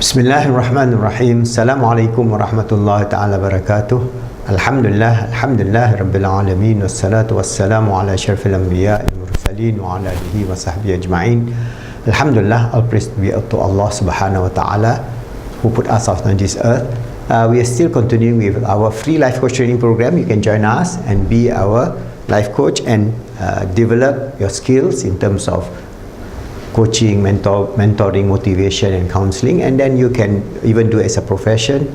Bismillahirrahmanirrahim. Assalamualaikum warahmatullahi ta'ala barakatuh. Alhamdulillah Rabbil Alamin. Wassalatu wassalamu ala syarfil anbiya al-mursalin wa ala alihi wa sahbihi ajma'in. Alhamdulillah, all praise be to Allah subhanahu wa ta'ala who put us on this earth. We are still continuing with our free life coach training program. You can join us and be our life coach and develop your skills in terms of coaching, mentoring, motivation and counseling, and then you can even do it as a profession,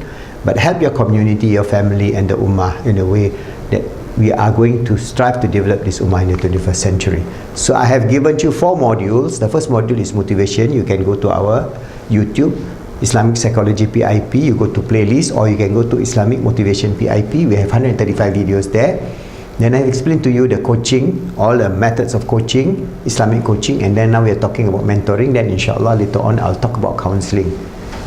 but help your community, your family and the ummah in a way that we are going to strive to develop this ummah in the 21st century. So I have given you 4 modules. The first module is motivation. You can go to our YouTube, Islamic Psychology PIP, you go to playlist, or you can go to Islamic Motivation PIP. We have 135 videos there. Then I explained to you the coaching, all the methods of coaching, Islamic coaching, and then now we are talking about mentoring. Then inshallah later on I'll talk about counseling.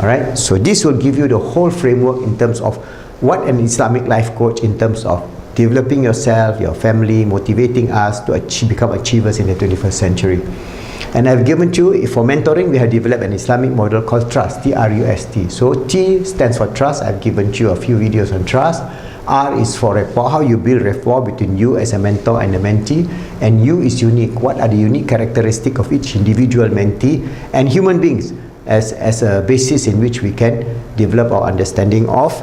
Alright, so this will give you the whole framework in terms of what an Islamic life coach, in terms of developing yourself, your family, motivating us to become achievers in the 21st century. And I've given to you, for mentoring, we have developed an Islamic model called Trust, T-R-U-S-T. So T stands for trust. I've given you a few videos on trust. R is for rapport, how you build rapport between you as a mentor and a mentee. And U is unique, what are the unique characteristics of each individual mentee and human beings as a basis in which we can develop our understanding of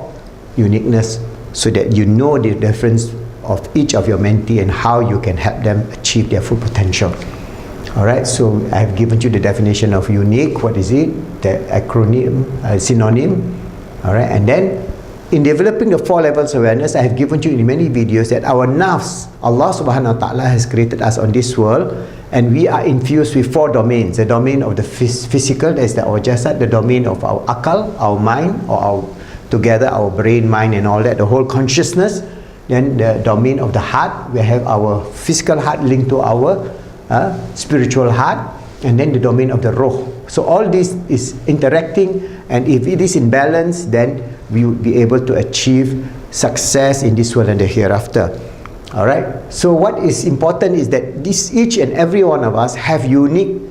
uniqueness, so that you know the difference of each of your mentee and how you can help them achieve their full potential. Alright, so I have given you the definition of unique. What is it? The acronym, synonym. Alright, and then in developing the 4 levels of awareness, I have given you in many videos that our nafs, Allah subhanahu wa ta'ala has created us on this world, and we are infused with 4 domains. The domain of the physical, that is our jasad, the domain of our akal, our mind, or together our brain, mind and all that, the whole consciousness. Then the domain of the heart, we have our physical heart linked to our spiritual heart, and then the domain of the ruh. So all this is interacting, and if it is in balance, then we will be able to achieve success in this world and the hereafter. Alright, so what is important is that each and every one of us have unique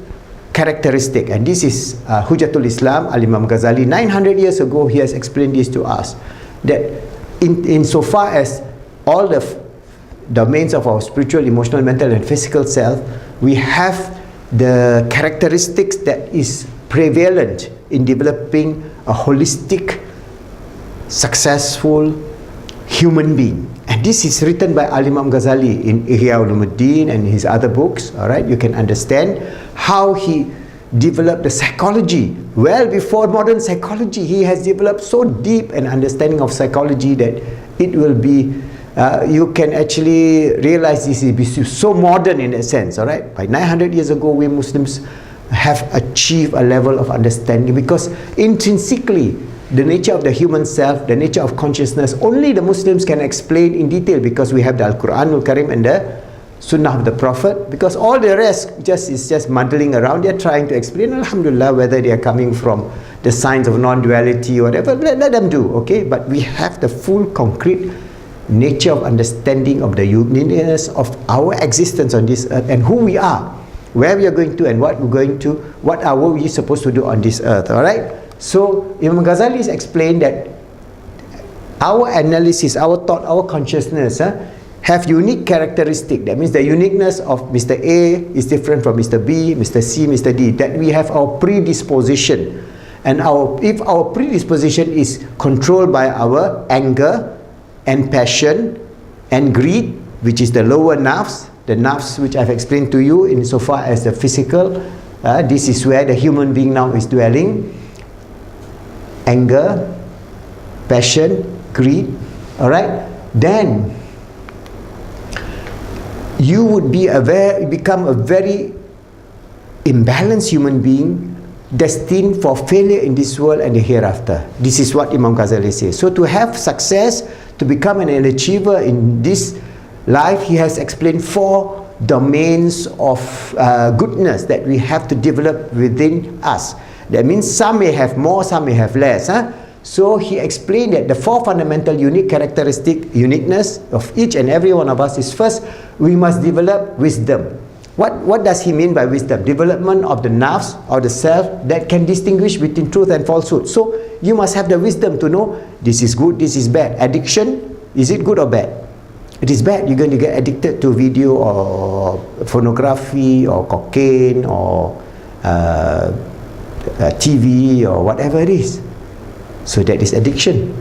characteristic, and this is Hujjatul Islam, Al-Imam Ghazali. 900 years ago he has explained this to us, that in so far as all the domains of our spiritual, emotional, mental and physical self, we have the characteristics that is prevalent in developing a holistic, successful human being. And this is written by Al-Imam Ghazali in Ihya Ulumuddin and his other books. Alright, you can understand how he developed the psychology. Well before modern psychology, he has developed so deep an understanding of psychology that it will be you can actually realize this is so modern in a sense. Alright, by 900 years ago, we Muslims have achieved a level of understanding, because intrinsically the nature of the human self, the nature of consciousness, only the Muslims can explain in detail, because we have the Al-Quranul Karim and the Sunnah of the Prophet. Because all the rest is just muddling around. They are trying to explain, alhamdulillah, whether they are coming from the science of non-duality or whatever, let them do, okay? But we have the full concrete nature of understanding of the uniqueness of our existence on this earth, and who we are, where we are going to, and what we're going to, what are we supposed to do on this earth. Alright, so Imam Ghazali has explained that our analysis, our thought, our consciousness have unique characteristic. That means the uniqueness of Mr. A is different from Mr. B, Mr. C, Mr. D. That we have our predisposition, and if our predisposition is controlled by our anger and passion and greed, which is the lower nafs, the nafs which I've explained to you insofar as the physical, this is where the human being now is dwelling. Anger, passion, greed. Alright, then you would become a very imbalanced human being, destined for failure in this world and the hereafter. This is what Imam Ghazali says. So to have success, to become an achiever in this life, he has explained 4 domains of goodness that we have to develop within us. That means some may have more, some may have less. So he explained that the 4 fundamental uniqueness of each and every one of us is, first, we must develop wisdom. What does he mean by wisdom? Development of the nafs or the self that can distinguish between truth and falsehood. So you must have the wisdom to know this is good, this is bad. Addiction, is it good or bad? It is bad. You're going to get addicted to video or pornography or cocaine or TV or whatever it is. So that is addiction.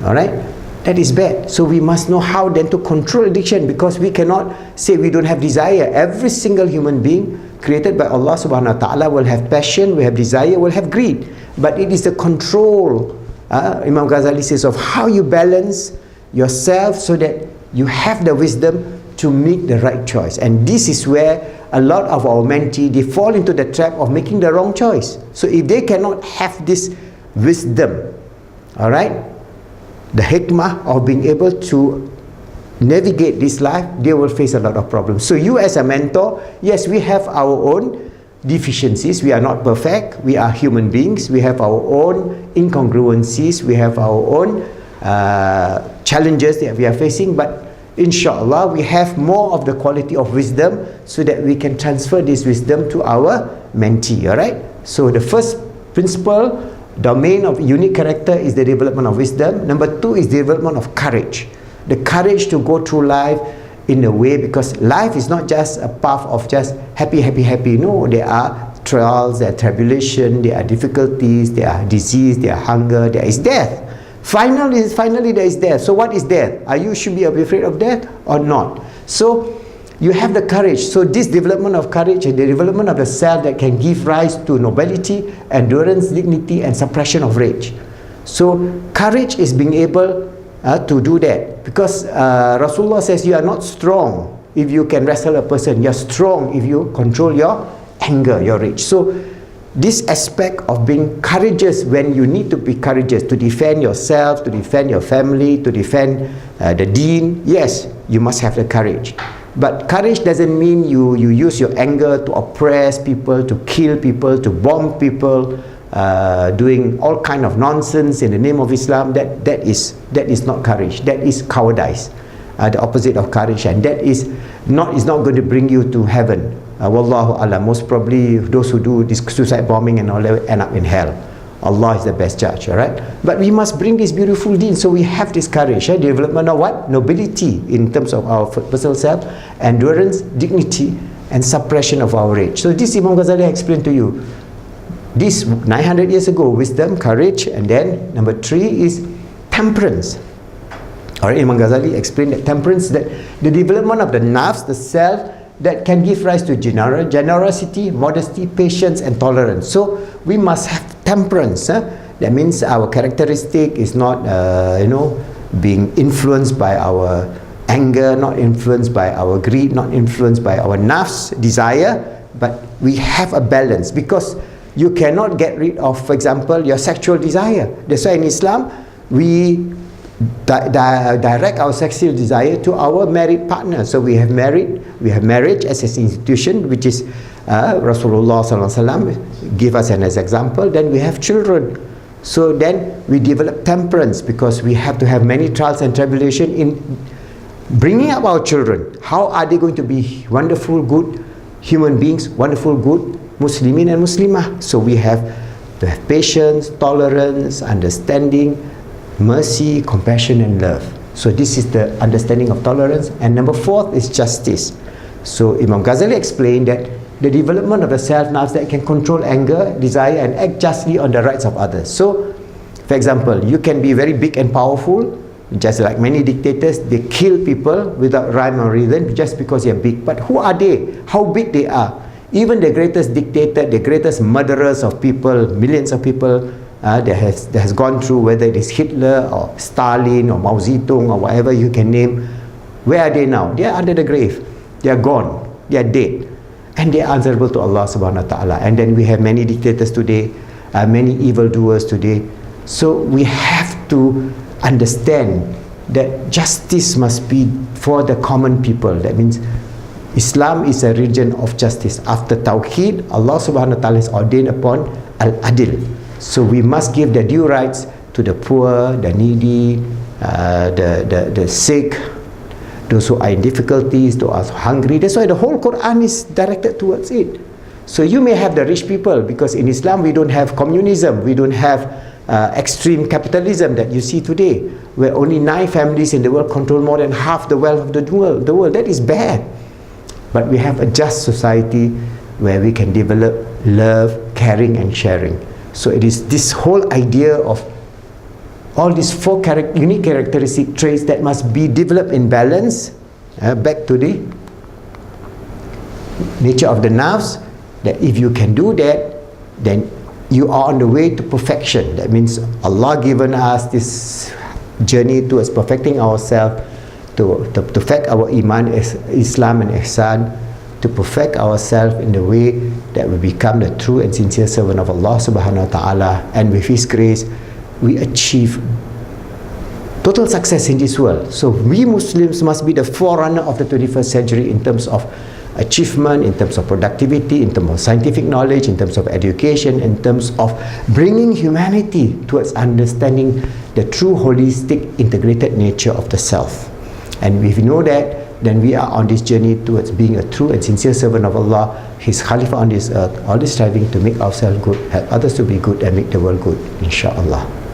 Alright? That is bad. So we must know how then to control addiction, because we cannot say we don't have desire. Every single human being created by Allah subhanahu wa ta'ala will have passion, will have desire, will have greed. But it is the control, Imam Ghazali says, of how you balance yourself so that you have the wisdom to make the right choice. And this is where a lot of our mentee, they fall into the trap of making the wrong choice. So if they cannot have this wisdom, alright, the hikmah of being able to navigate this life, they will face a lot of problems. So you as a mentor, yes, we have our own deficiencies. We are not perfect. We are human beings. We have our own incongruencies. We have our own challenges that we are facing. But inshallah, we have more of the quality of wisdom so that we can transfer this wisdom to our mentee. Alright? So the first principle, domain of unique character, is the development of wisdom. Number 2 is development of courage. The courage to go through life in a way, because life is not just a path of just happy, happy, happy. No, there are trials, there are tribulation, there are difficulties, there are disease, there are hunger, there is death. Finally there is death. So what is death? You should be afraid of death or not? So you have the courage. So this development of courage and the development of the self that can give rise to nobility, endurance, dignity, and suppression of rage. So courage is being able to do that, because Rasulullah says you are not strong if you can wrestle a person. You are strong if you control your anger, your rage. So this aspect of being courageous when you need to be courageous to defend yourself, to defend your family, to defend the deen, yes, you must have the courage. But courage doesn't mean you use your anger to oppress people, to kill people, to bomb people, doing all kind of nonsense in the name of Islam. That is not courage. That is cowardice, the opposite of courage, and that is not going to bring you to heaven. Wallahu alam. Most probably those who do this suicide bombing and all that end up in hell. Allah is the best judge, alright? But we must bring this beautiful deen, so we have this courage, development of what? Nobility in terms of our personal self, endurance, dignity, and suppression of our rage. So this Imam Ghazali explained to you. This 900 years ago, wisdom, courage, and then number 3 is temperance. Alright, Imam Ghazali explained that temperance, that the development of the nafs, the self, that can give rise to generosity, modesty, patience, and tolerance. So we must have temperance. That means our characteristic is not, being influenced by our anger, not influenced by our greed, not influenced by our nafs, desire, but we have a balance, because you cannot get rid of, for example, your sexual desire. That's why in Islam, we direct our sexual desire to our married partner. So we have marriage as an institution, which is Rasulullah SAW give us as an example. Then we have children. So then we develop temperance, because we have to have many trials and tribulation in bringing up our children. How are they going to be wonderful, good human beings, wonderful, good Muslimin and Muslimah? So we have to have patience, tolerance, understanding, mercy, compassion, and love. So this is the understanding of tolerance. And number 4 is justice. So Imam Ghazali explained that the development of the self-nafs that can control anger, desire, and act justly on the rights of others. So, for example, you can be very big and powerful, just like many dictators. They kill people without rhyme or reason just because they are big. But who are they? How big they are? Even the greatest dictator, the greatest murderers of people, millions of people, that has gone through, whether it is Hitler or Stalin or Mao Zedong or whatever you can name, where are they now? They are under the grave. They are gone. They are dead. And they are answerable to Allah subhanahu wa ta'ala. And then we have many dictators today, many evildoers today. So we have to understand that justice must be for the common people. That means Islam is a religion of justice. After Tawheed, Allah subhanahu wa ta'ala has ordained upon Al-Adil. So we must give the due rights to the poor, the needy, the sick, those who are in difficulties, those who are hungry. That's why the whole Quran is directed towards it. So you may have the rich people, because in Islam we don't have communism, we don't have extreme capitalism that you see today, where only 9 families in the world control more than half the wealth of the world. That is bad. But we have a just society where we can develop love, caring and sharing. So it is this whole idea of all these 4 unique characteristic traits that must be developed in balance. Back to the nature of the Nafs, that if you can do that, then you are on the way to perfection. That means Allah given us this journey towards perfecting ourselves, to perfect our Iman, Islam and Ihsan, to perfect ourselves in the way that we become the true and sincere servant of Allah subhanahu wa ta'ala, and with His grace we achieve total success in this world. So we Muslims must be the forerunner of the 21st century in terms of achievement, in terms of productivity, in terms of scientific knowledge, in terms of education, in terms of bringing humanity towards understanding the true holistic integrated nature of the self. And if we know that, then we are on this journey towards being a true and sincere servant of Allah, His Khalifa on this earth, always striving to make ourselves good, help others to be good and make the world good, inshaAllah.